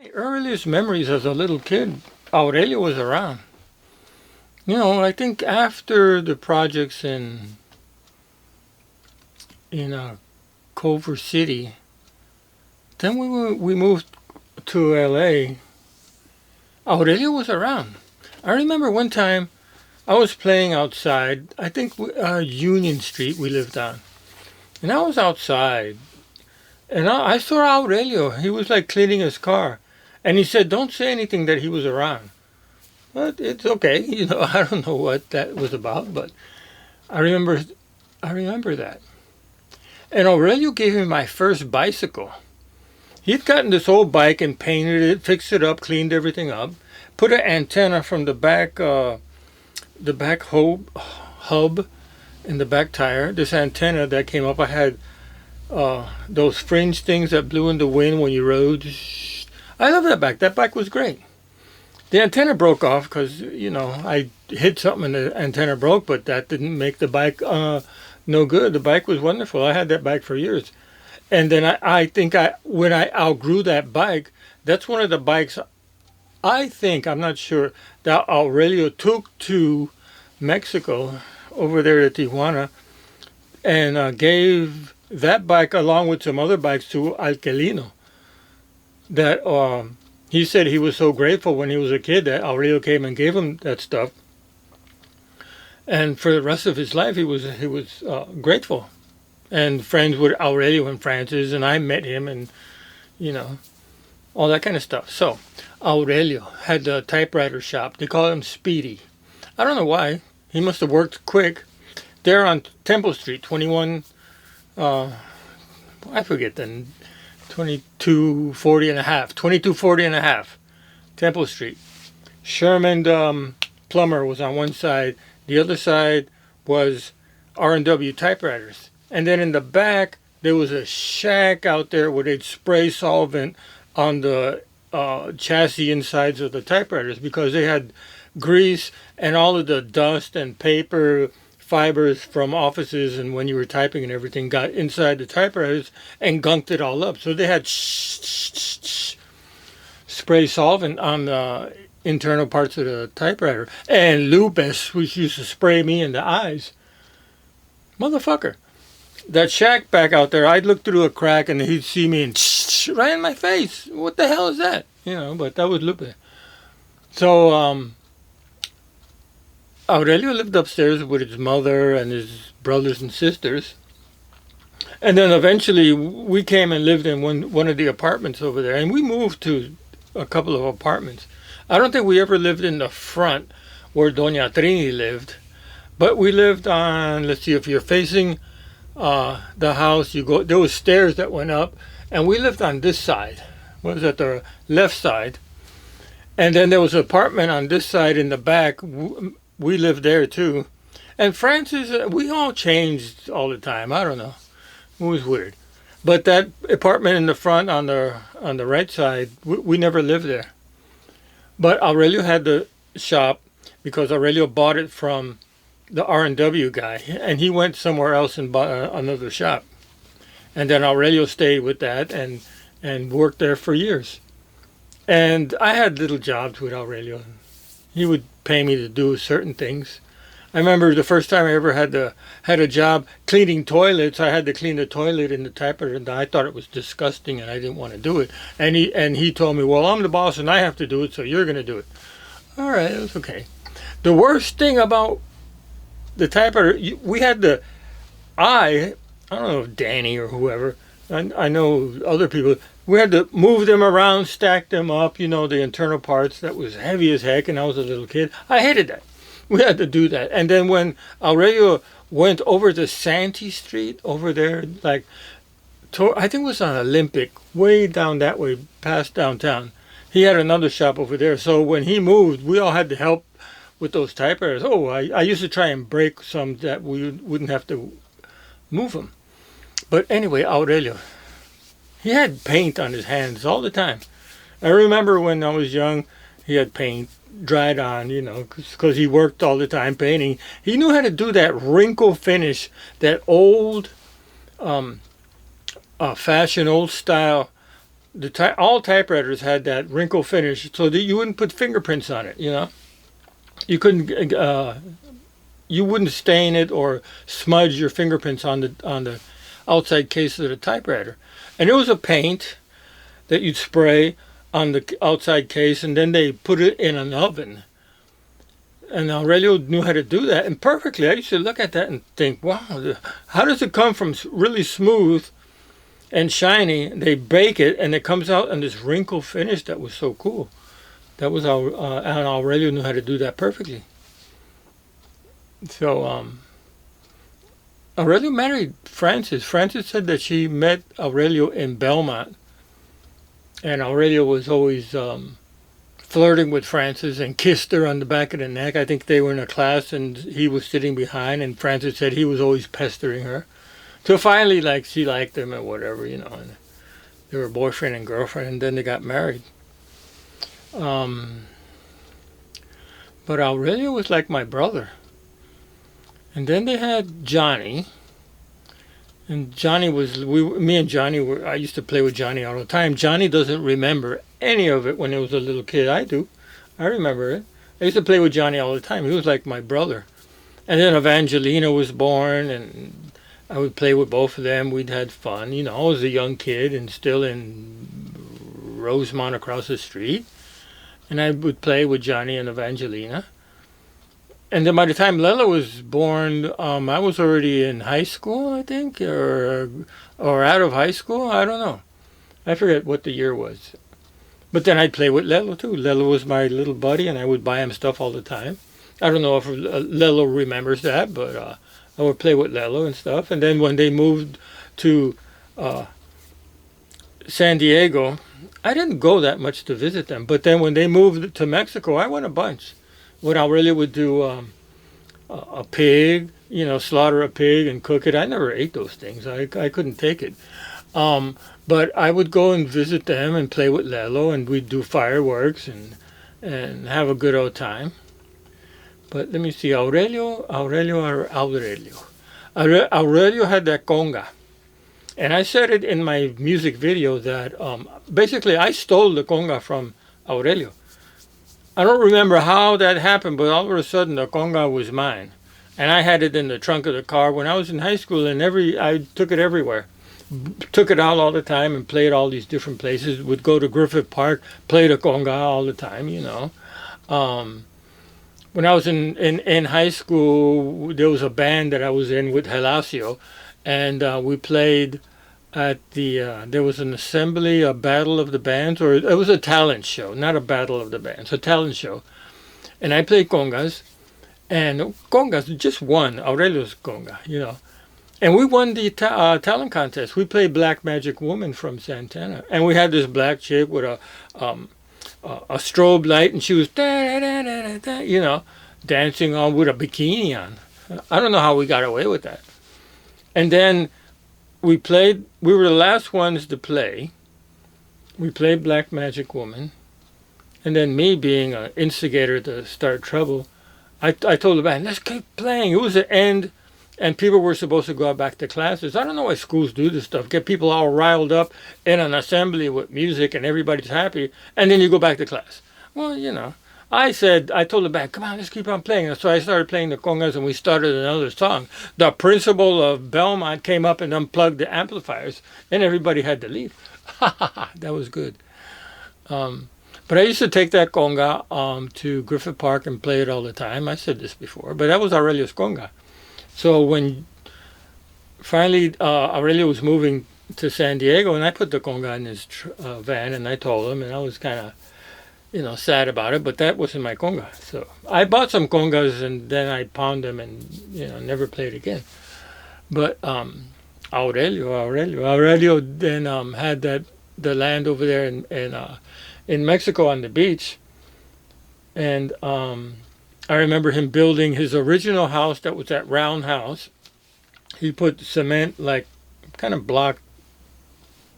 My earliest memories as a little kid, Aurelio was around. I think after the projects in Culver City, then we moved to L.A. Aurelio was around. I remember one time I was playing outside. I think Union Street we lived on, and I was outside, and I saw Aurelio. He was like cleaning his car, and he said, "Don't say anything that he was around." But it's okay. I don't know what that was about, but I remember I remember that. And Aurelio gave me my first bicycle. He'd gotten this old bike and painted it, fixed it up, cleaned everything up, put an antenna from the back hub in the back tire. This antenna that came up, I had those fringe things that blew in the wind when you rode. I love that bike. That bike was great. The antenna broke off because, I hit something and the antenna broke, but that didn't make the bike no good. The bike was wonderful. I had that bike for years. And then I think when I outgrew that bike, that's one of the bikes I think, I'm not sure, that Aurelio took to Mexico over there to Tijuana and gave that bike along with some other bikes to Alquilino. That he said he was so grateful when he was a kid that Aurelio came and gave him that stuff. And for the rest of his life, he was grateful and friends with Aurelio and Francis, and I met him, and you know all that kind of stuff. So Aurelio had the typewriter shop. They call him Speedy. I don't know why. He must have worked quick. There on Temple Street, 21. I forget the 2240 and a half. 2240 and a half. Temple Street. Sherman Plumber was on one side. The other side was R&W typewriters. And then in the back, there was a shack out there where they'd spray solvent on the chassis insides of the typewriters because they had grease and all of the dust and paper fibers from offices and when you were typing and everything got inside the typewriters and gunked it all up. So they had spray solvent on the internal parts of the typewriter. And Lupus, which used to spray me in the eyes. Motherfucker. That shack back out there, I'd look through a crack and he'd see me and right in my face. What the hell is that? But that was Lupe. So, Aurelio lived upstairs with his mother and his brothers and sisters. And then eventually we came and lived in one of the apartments over there. And we moved to a couple of apartments. I don't think we ever lived in the front where Doña Trini lived. But we lived on, let's see, if you're facing the house, there was stairs that went up, and we lived on this side. What was that, the left side? And then there was an apartment on this side in the back. We lived there too. And Francis, we all changed all the time. I don't know. It was weird. But that apartment in the front on the right side, we never lived there. But Aurelio had the shop because Aurelio bought it from the R&W guy, and he went somewhere else and bought another shop. And then Aurelio stayed with that and worked there for years. And I had little jobs with Aurelio. He would pay me to do certain things. I remember the first time I ever had a job cleaning toilets. I had to clean the toilet in the typewriter, and I thought it was disgusting, and I didn't want to do it. And he told me, "Well, I'm the boss, and I have to do it, so you're going to do it." All right, it was okay. The worst thing about the typewriter, we had I don't know if Danny or whoever, I know other people, we had to move them around, stack them up, the internal parts. That was heavy as heck, and I was a little kid. I hated that. We had to do that. And then when Aurelio went over to Santee Street, over there, I think it was on Olympic, way down that way, past downtown. He had another shop over there. So when he moved, we all had to help with those typewriters. Oh, I used to try and break some that we wouldn't have to move them. But anyway, Aurelio, he had paint on his hands all the time. I remember when I was young, he had paint dried on, because he worked all the time painting. He knew how to do that wrinkle finish, that old fashion, old style all typewriters had that wrinkle finish, so that you wouldn't put fingerprints on it. You couldn't. You wouldn't stain it or smudge your fingerprints on the outside case of the typewriter. And it was a paint that you'd spray on the outside case, and then they put it in an oven. And Aurelio knew how to do that, and perfectly. I used to look at that and think, wow, how does it come from really smooth and shiny? They bake it, and it comes out in this wrinkle finish that was so cool. That was how and Aurelio knew how to do that perfectly. So Aurelio married Frances. Frances said that she met Aurelio in Belmont, and Aurelio was always flirting with Frances and kissed her on the back of the neck. I think they were in a class and he was sitting behind, and Frances said he was always pestering her. So finally, like, she liked him or whatever, and they were boyfriend and girlfriend, and then they got married. But Aurelio was like my brother. And then they had Johnny. And Johnny was, me and Johnny were, I used to play with Johnny all the time. Johnny doesn't remember any of it when he was a little kid. I do. I remember it. I used to play with Johnny all the time. He was like my brother. And then Evangelina was born, and I would play with both of them. We'd had fun. I was a young kid and still in Rosemont across the street. And I would play with Johnny and Evangelina. And then by the time Lela was born, I was already in high school, I think, or out of high school. I don't know. I forget what the year was. But then I'd play with Lelo too. Lelo was my little buddy, and I would buy him stuff all the time. I don't know if Lelo remembers that, but I would play with Lelo and stuff. And then when they moved to San Diego, I didn't go that much to visit them. But then when they moved to Mexico, I went a bunch. When Aurelio would do a pig, slaughter a pig and cook it. I never ate those things. I couldn't take it. But I would go and visit them and play with Lelo, and we'd do fireworks and have a good old time. But let me see, Aurelio had that conga. And I said it in my music video that basically I stole the conga from Aurelio. I don't remember how that happened, but all of a sudden the conga was mine. And I had it in the trunk of the car when I was in high school, and I took it everywhere. Took it out all the time and played all these different places. Would go to Griffith Park, play the conga all the time, When I was in high school, there was a band that I was in with Gelacio, and we played at there was an assembly, a battle of the bands, or it was a talent show, not a battle of the bands, a talent show. And I played congas, and congas just won, Aurelio's conga, And we won the talent contest. We played Black Magic Woman from Santana, and we had this black chick with a strobe light, and she was dancing on with a bikini on. I don't know how we got away with that. And then we were the last ones to play. We played Black Magic Woman. And then me being an instigator to start trouble, I told the band, let's keep playing. It was the end, and people were supposed to go back to classes. I don't know why schools do this stuff. Get people all riled up in an assembly with music and everybody's happy, and then you go back to class. Well, I told the band, come on, let's keep on playing. And so I started playing the congas, and we started another song. The principal of Belmont came up and unplugged the amplifiers, and everybody had to leave. That was good. But I used to take that conga to Griffith Park and play it all the time. I said this before, but that was Aurelio's conga. So when finally Aurelio was moving to San Diego, and I put the conga in his van, and I told him, and I was kind of sad about it, but that wasn't my conga. So I bought some congas, and then I pawned them and, never played again. But Aurelio then had the land over there in Mexico on the beach. And I remember him building his original house that was that round house. He put cement, like kind of block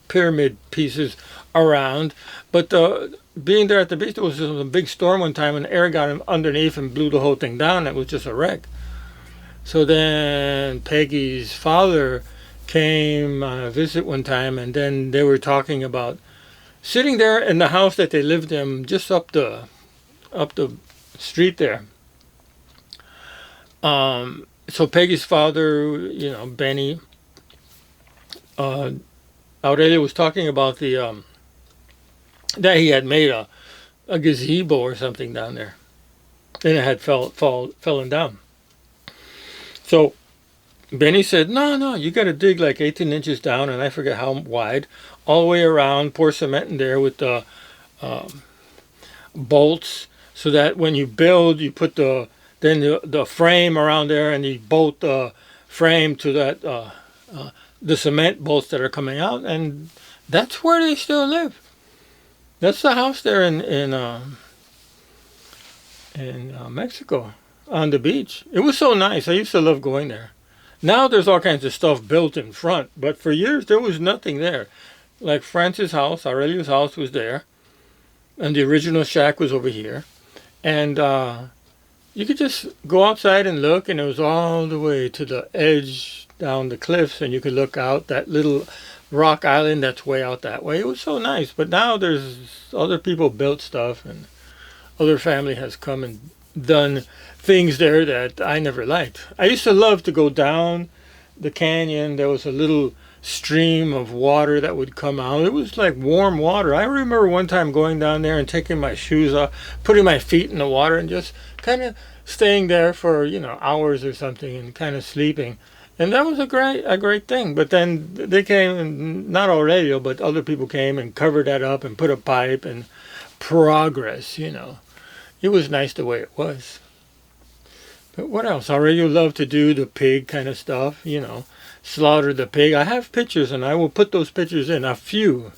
pyramid pieces around, but being there at the beach, there was a big storm one time, and air got him underneath and blew the whole thing down. It was just a wreck. So then Peggy's father came on a visit one time, and then they were talking about sitting there in the house that they lived in, just up the street there. So Peggy's father, Benny, uh, Aurelio was talking about the that he had made a gazebo or something down there, and it had fallen down. So Benny said, "No, no, you got to dig like 18 inches down, and I forget how wide, all the way around. Pour cement in there with the bolts, so that when you build, you put the frame around there, and you bolt the frame to that the cement bolts that are coming out, and that's where they still live. That's the house there in Mexico on the beach. It was so nice. I used to love going there. Now there's all kinds of stuff built in front, but for years there was nothing there. Like Francis' house, Aurelio's house was there, and the original shack was over here. And you could just go outside and look, and it was all the way to the edge down the cliffs, and you could look out that little rock island that's way out that way. It was so nice. But now there's other people built stuff, and other family has come and done things there that I never liked. I used to love to go down the canyon. There was a little stream of water that would come out. It was like warm water. I remember one time going down there and taking my shoes off, putting my feet in the water, and just kind of staying there for hours or something, and kind of sleeping. And that was a great thing. But then they came, and not Aurelio, but other people came and covered that up and put a pipe and progress. It was nice the way it was. But what else? Aurelio loved to do the pig kind of stuff, slaughter the pig. I have pictures, and I will put those pictures in, a few.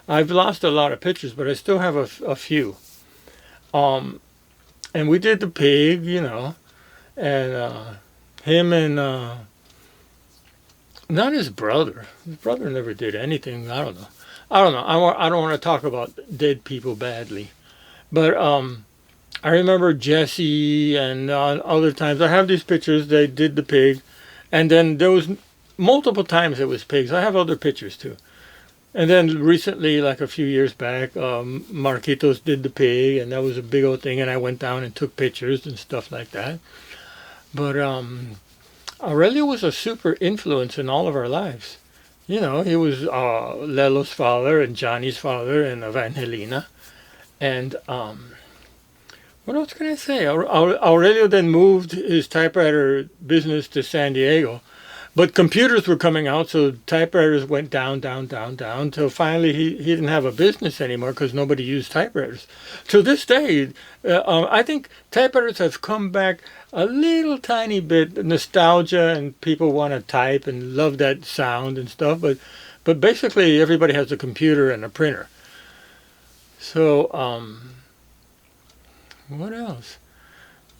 I've lost a lot of pictures, but I still have a few. And we did the pig, and him and not his brother. His brother never did anything. I don't know. I don't want to talk about dead people badly, but I remember Jesse and other times. I have these pictures. They did the pig, and then there was multiple times it was pigs. I have other pictures too. And then recently, like a few years back, Marquitos did the pig, and that was a big old thing. And I went down and took pictures and stuff like that. But Aurelio was a super influence in all of our lives. He was Lelo's father and Johnny's father and Evangelina. And what else can I say? Aurelio then moved his typewriter business to San Diego. But computers were coming out, so typewriters went down, down, down, down, till finally he didn't have a business anymore because nobody used typewriters. To this day, I think typewriters have come back a little tiny bit, nostalgia, and people want to type and love that sound and stuff, but basically everybody has a computer and a printer. So, what else?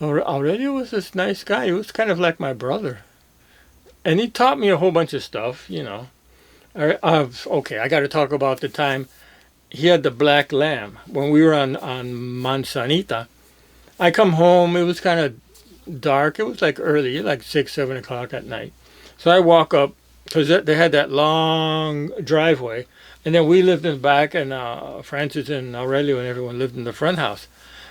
Aurelio was this nice guy. He was kind of like my brother. And he taught me a whole bunch of stuff, Okay, I got to talk about the time he had the black lamb. When we were on Manzanita, I come home, it was kind of dark. It was like early, like 6, 7 o'clock at night. So I walk up, because they had that long driveway. And then we lived in the back, and Francis and Aurelio and everyone lived in the front house.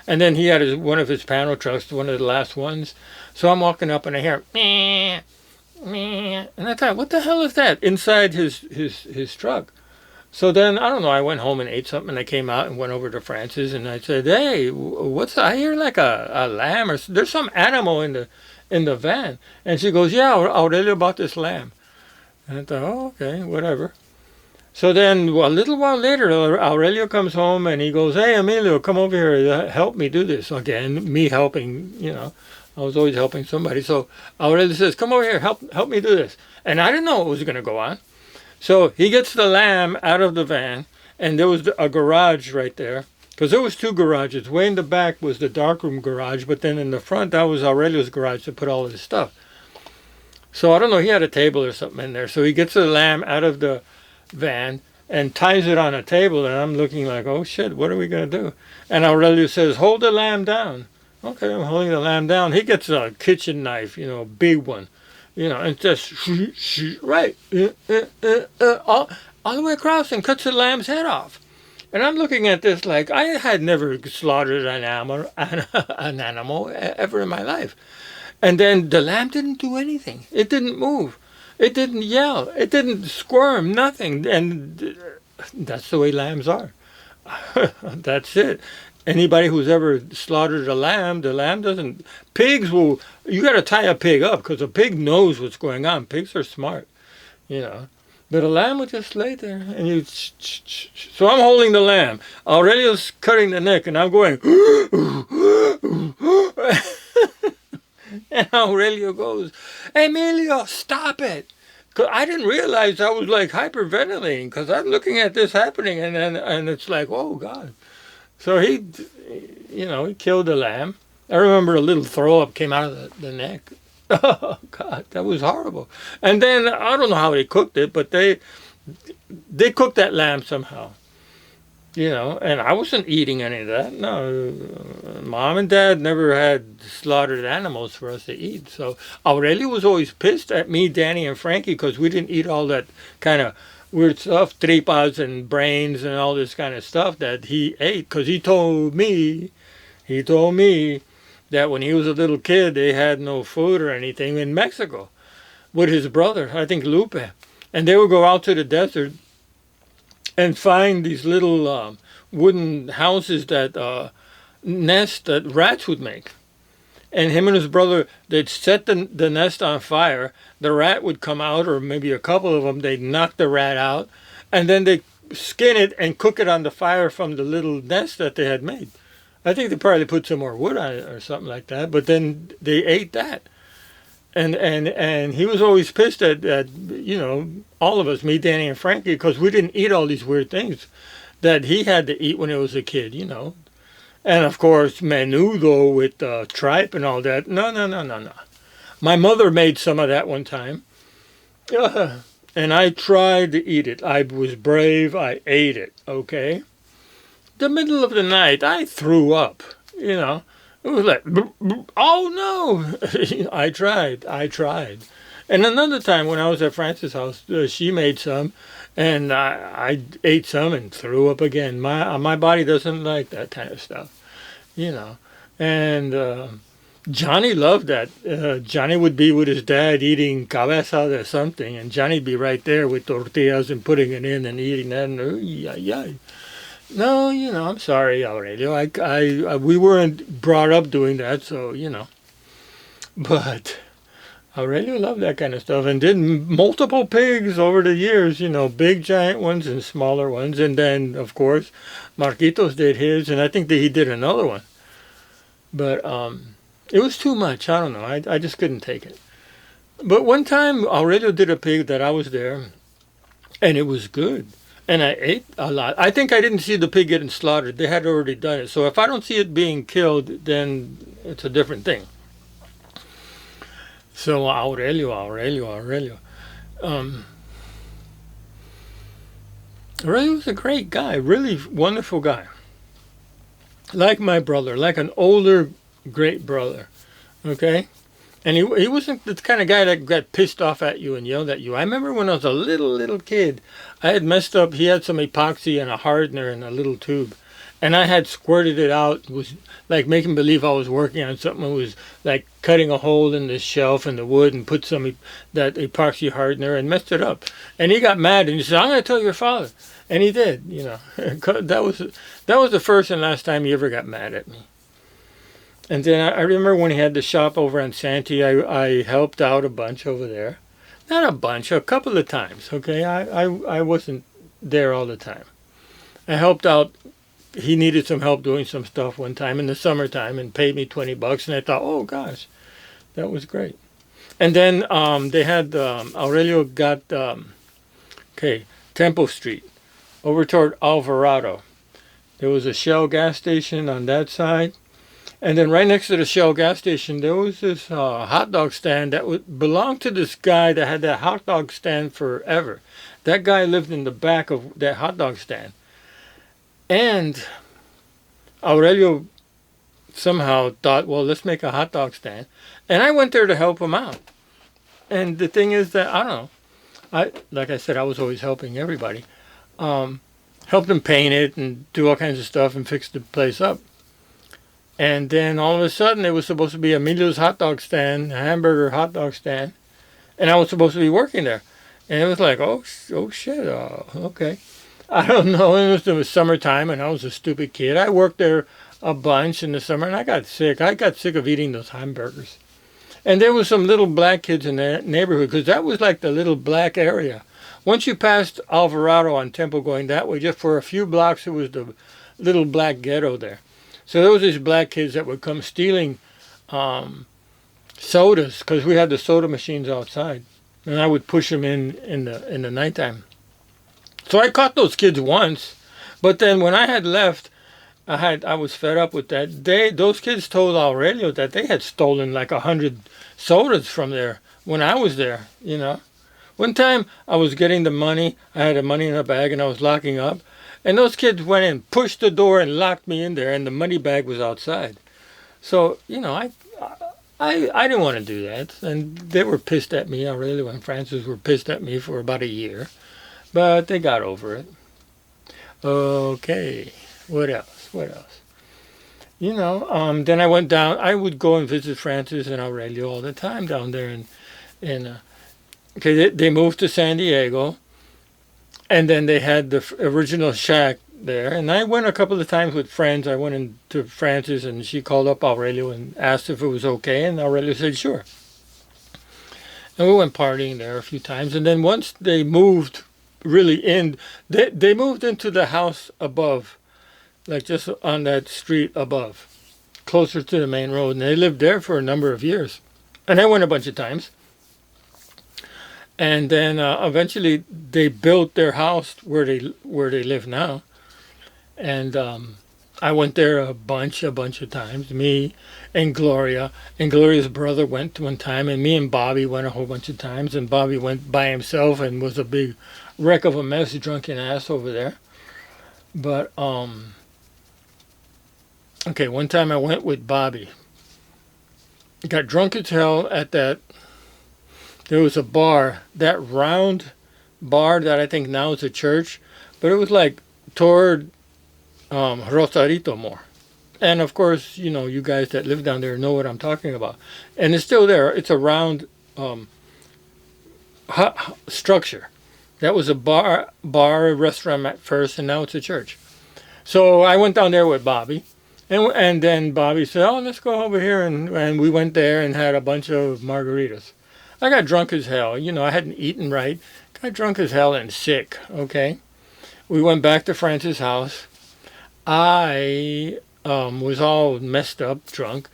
And then he had one of his panel trucks, one of the last ones. So I'm walking up, and I hear, meh. And I thought, what the hell is that inside his truck? So then, I don't know, I went home and ate something, and I came out and went over to Francis, and I said, hey, I hear like a lamb, or there's some animal in the van. And she goes, yeah, Aurelio bought this lamb. And I thought, oh, okay, whatever. So then, a little while later, Aurelio comes home, and he goes, hey, Emilio, come over here, help me do this. Again, me helping, I was always helping somebody. So Aurelio says, come over here, help me do this. And I didn't know what was going to go on. So he gets the lamb out of the van, and there was a garage right there. Because there was 2 garages. Way in the back was the darkroom garage, but then in the front, that was Aurelio's garage to put all of his stuff. So I don't know, he had a table or something in there. So he gets the lamb out of the van and ties it on a table, and I'm looking like, oh shit, what are we going to do? And Aurelio says, hold the lamb down. Okay, I'm holding the lamb down. He gets a kitchen knife, big one, and just right all the way across and cuts the lamb's head off. And I'm looking at this like I had never slaughtered an animal ever in my life. And then the lamb didn't do anything. It didn't move. It didn't yell. It didn't squirm. Nothing. And that's the way lambs are. That's it. Anybody who's ever slaughtered a lamb, the lamb doesn't. Pigs will. You got to tie a pig up because a pig knows what's going on. Pigs are smart, you know. But a lamb would just lay there, and you. So I'm holding the lamb. Aurelio's cutting the neck, and I'm going. And Aurelio goes, Emilio, stop it. Cause I didn't realize I was like hyperventilating because I'm looking at this happening and it's like, oh God. So he killed the lamb. I remember a little throw up came out of the neck. Oh God, that was horrible. And then I don't know how they cooked it, but they cooked that lamb somehow. And I wasn't eating any of that. No, Mom and Dad never had slaughtered animals for us to eat. So Aurelio was always pissed at me, Danny, and Frankie because we didn't eat all that kind of weird stuff, tripas and brains and all this kind of stuff that he ate. Because he told me that when he was a little kid, they had no food or anything in Mexico with his brother, I think Lupe. And they would go out to the desert and find these little wooden houses that nests that rats would make. And him and his brother, they'd set the nest on fire. The rat would come out, or maybe a couple of them. They'd knock the rat out, and then they'd skin it and cook it on the fire from the little nest that they had made. I think they probably put some more wood on it or something like that, but then they ate that. And he was always pissed at all of us, me, Danny, and Frankie, because we didn't eat all these weird things that he had to eat when he was a kid, And of course, menudo with tripe and all that. No. My mother made some of that one time, and I tried to eat it. I was brave. I ate it. Okay. The middle of the night, I threw up. It was like, oh no! I tried. And another time when I was at Frances' house, she made some, and I ate some and threw up again. My body doesn't like that kind of stuff, And Johnny loved that. Johnny would be with his dad eating cabeza or something, and Johnny'd be right there with tortillas and putting it in and eating that. And no, I'm sorry, Aurelio. We weren't brought up doing that, so But Aurelio loved that kind of stuff and did multiple pigs over the years. Big giant ones and smaller ones, and then of course Marquitos did his, and I think that he did another one. But it was too much. I don't know. I just couldn't take it. But one time Aurelio did a pig that I was there, and it was good. And I ate a lot. I think I didn't see the pig getting slaughtered. They had already done it. So if I don't see it being killed, then it's a different thing. So Aurelio. Aurelio was a great guy. Really wonderful guy. Like my brother. Like an older, great brother. Okay? And he wasn't the kind of guy that got pissed off at you and yelled at you. I remember when I was a little kid, I had messed up. He had some epoxy and a hardener in a little tube. And I had squirted it out. It was like making believe I was working on something. It was like cutting a hole in the shelf in the wood and put that epoxy hardener and messed it up. And he got mad and he said, I'm going to tell your father. And he did, That was the first and last time he ever got mad at me. And then I remember when he had the shop over on Santee, I helped out a bunch over there. Not a bunch, a couple of times, okay? I wasn't there all the time. I helped out. He needed some help doing some stuff one time in the summertime and paid me $20. And I thought, oh, gosh, that was great. And then they had, Aurelio got, Temple Street over toward Alvarado. There was a Shell gas station on that side. And then right next to the Shell gas station, there was this hot dog stand that belonged to this guy that had that hot dog stand forever. That guy lived in the back of that hot dog stand. And Aurelio somehow thought, well, let's make a hot dog stand. And I went there to help him out. And the thing is that, I don't know. Like I said, I was always helping everybody. helped him paint it and do all kinds of stuff and fix the place up. And then all of a sudden, it was supposed to be Emilio's hot dog stand, a hamburger hot dog stand, and I was supposed to be working there. And it was like, oh shit, okay. I don't know. It was summertime, and I was a stupid kid. I worked there a bunch in the summer, and I got sick. I got sick of eating those hamburgers. And there was some little black kids in that neighborhood, because that was like the little black area. Once you passed Alvarado on Temple going that way, just for a few blocks, it was the little black ghetto there. So there was these black kids that would come stealing sodas, because we had the soda machines outside, and I would push them in the nighttime. So I caught those kids once, but then when I had left, I was fed up with that. Those kids told Aurelio that they had stolen like 100 sodas from there when I was there. One time I was getting the money. I had the money in a bag and I was locking up, and those kids went in, pushed the door, and locked me in there, and the money bag was outside. So I didn't want to do that, and they were pissed at me. Aurelio and Francis were pissed at me for about a year, but they got over it. Okay, what else? Then I went down. I would go and visit Francis and Aurelio all the time down there, and okay, they moved to San Diego, and then they had the original shack there. And I went a couple of times with friends. I went into Francis, and she called up Aurelio and asked if it was okay, and Aurelio said sure. And we went partying there a few times. And then once they moved really in, they moved into the house above, like just on that street above, closer to the main road. And they lived there for a number of years. And I went a bunch of times. And then eventually they built their house where they live now. And I went there a bunch of times. Me and Gloria's brother went one time, and me and Bobby went a whole bunch of times. And Bobby went by himself and was a big wreck of a mess, drunken ass over there. But okay, one time I went with Bobby. Got drunk as hell at that. There was a bar, that round bar that I think now is a church, but it was like toward Rosarito more. And of course, you guys that live down there know what I'm talking about. And it's still there. It's a round structure. That was a bar, restaurant at first, and now it's a church. So I went down there with Bobby. And then Bobby said, oh, let's go over here. And we went there and had a bunch of margaritas. I got drunk as hell. I hadn't eaten right. Got drunk as hell and sick, okay? We went back to Francis' house. I was all messed up, drunk.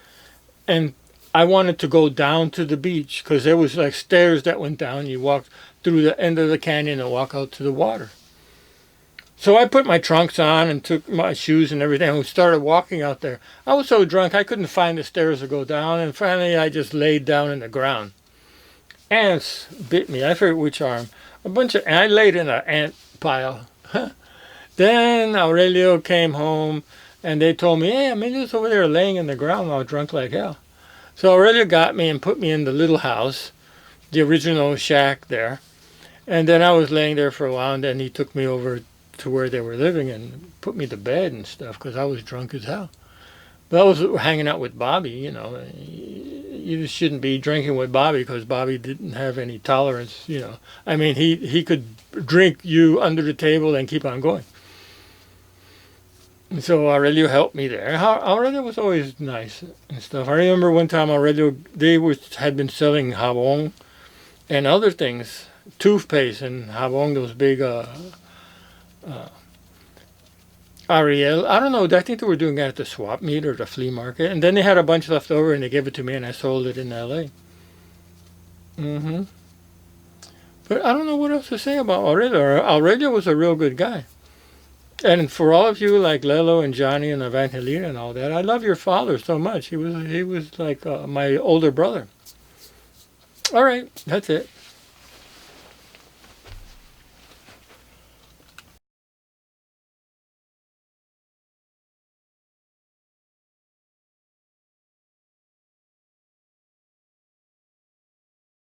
And I wanted to go down to the beach because there was like stairs that went down. You walked through the end of the canyon and walk out to the water. So I put my trunks on and took my shoes and everything and started walking out there. I was so drunk I couldn't find the stairs to go down. And finally I just laid down in the ground. Ants bit me. I forget which arm. And I laid in an ant pile. Then Aurelio came home, and they told me, hey, Emilio's over there laying in the ground all drunk like hell. So Aurelio got me and put me in the little house, the original shack there. And then I was laying there for a while, and then he took me over to where they were living and put me to bed and stuff because I was drunk as hell. But I was hanging out with Bobby, You shouldn't be drinking with Bobby because Bobby didn't have any tolerance, I mean, he could drink you under the table and keep on going. And so Aurelio helped me there. Aurelio was always nice and stuff. I remember one time had been selling jabon and other things, toothpaste and jabon, those big Ariel, I don't know, I think they were doing that at the swap meet or the flea market. And then they had a bunch left over and they gave it to me and I sold it in L.A. But I don't know what else to say about Aurelio. Aurelio was a real good guy. And for all of you like Lelo and Johnny and Evangelina and all that, I love your father so much. He was like my older brother. All right, that's it.